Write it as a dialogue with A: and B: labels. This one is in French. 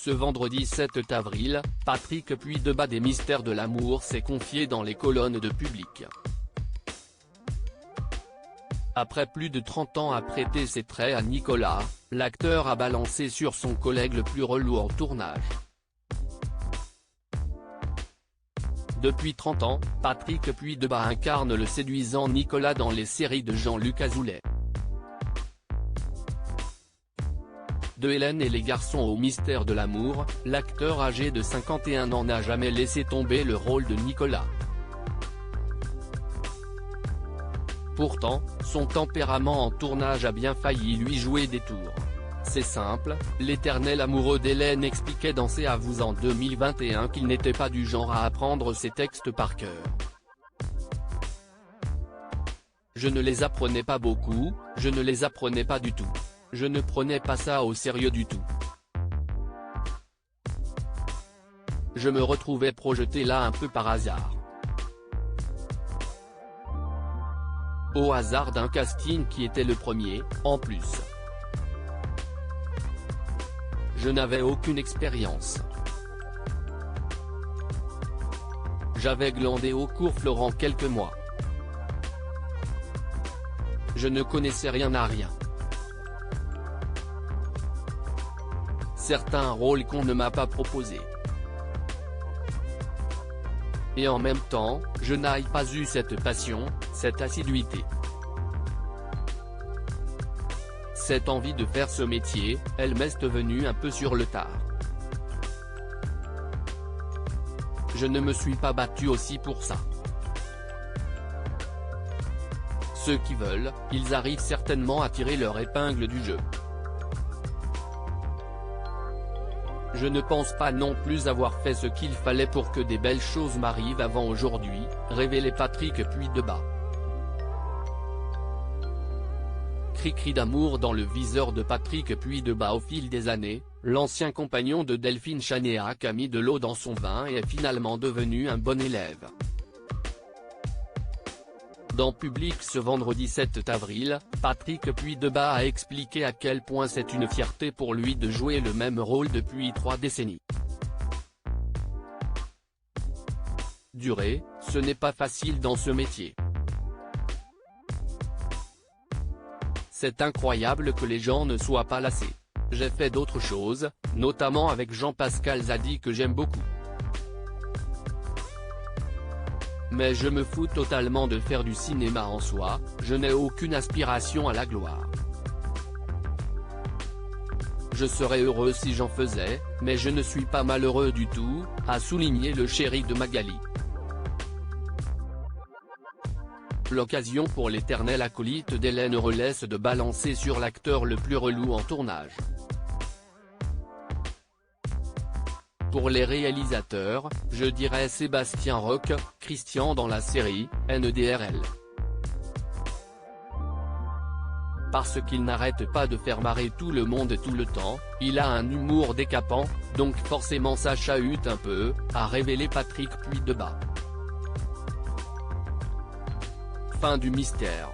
A: Ce vendredi 7 avril, Patrick Puydebas des Mystères de l'amour s'est confié dans les colonnes de Public. Après plus de 30 ans à prêter ses traits à Nicolas, l'acteur a balancé sur son collègue le plus relou en tournage. Depuis 30 ans, Patrick Puydebas incarne le séduisant Nicolas dans les séries de Jean-Luc Azoulay. De Hélène et les garçons au mystère de l'amour, l'acteur âgé de 51 ans n'a jamais laissé tomber le rôle de Nicolas. Pourtant, son tempérament en tournage a bien failli lui jouer des tours. C'est simple, l'éternel amoureux d'Hélène expliquait dans C'est à vous en 2021 qu'il n'était pas du genre à apprendre ses textes par cœur. Je ne les apprenais pas beaucoup, je ne les apprenais pas du tout. Je ne prenais pas ça au sérieux du tout. Je me retrouvais projeté là un peu par hasard. Au hasard d'un casting qui était le premier, en plus. Je n'avais aucune expérience. J'avais glandé au cours Florent quelques mois. Je ne connaissais rien à rien. Certains rôles qu'on ne m'a pas proposés. Et en même temps, je n'ai pas eu cette passion, cette assiduité. Cette envie de faire ce métier, elle m'est venue un peu sur le tard. Je ne me suis pas battu aussi pour ça. Ceux qui veulent, ils arrivent certainement à tirer leur épingle du jeu. Je ne pense pas non plus avoir fait ce qu'il fallait pour que des belles choses m'arrivent avant aujourd'hui, révélait Patrick Puydebas. Cri d'amour dans le viseur de Patrick Puydebas au fil des années, l'ancien compagnon de Delphine Chanéac a mis de l'eau dans son vin et est finalement devenu un bon élève. Dans Public ce vendredi 7 avril, Patrick Puydebas a expliqué à quel point c'est une fierté pour lui de jouer le même rôle depuis 3 décennies. Durer, ce n'est pas facile dans ce métier. C'est incroyable que les gens ne soient pas lassés. J'ai fait d'autres choses, notamment avec Jean-Pascal Zadi que j'aime beaucoup. Mais je me fous totalement de faire du cinéma en soi, je n'ai aucune aspiration à la gloire. Je serais heureux si j'en faisais, mais je ne suis pas malheureux du tout, a souligné le chéri de Magali. L'occasion pour l'éternel acolyte d'Hélène relaisse de balancer sur l'acteur le plus relou en tournage. Pour les réalisateurs, je dirais Sébastien Roch, Christian dans la série, NDRL. Parce qu'il n'arrête pas de faire marrer tout le monde tout le temps, il a un humour décapant, donc forcément ça chahute un peu, a révélé Patrick Puydebas. Fin du mystère.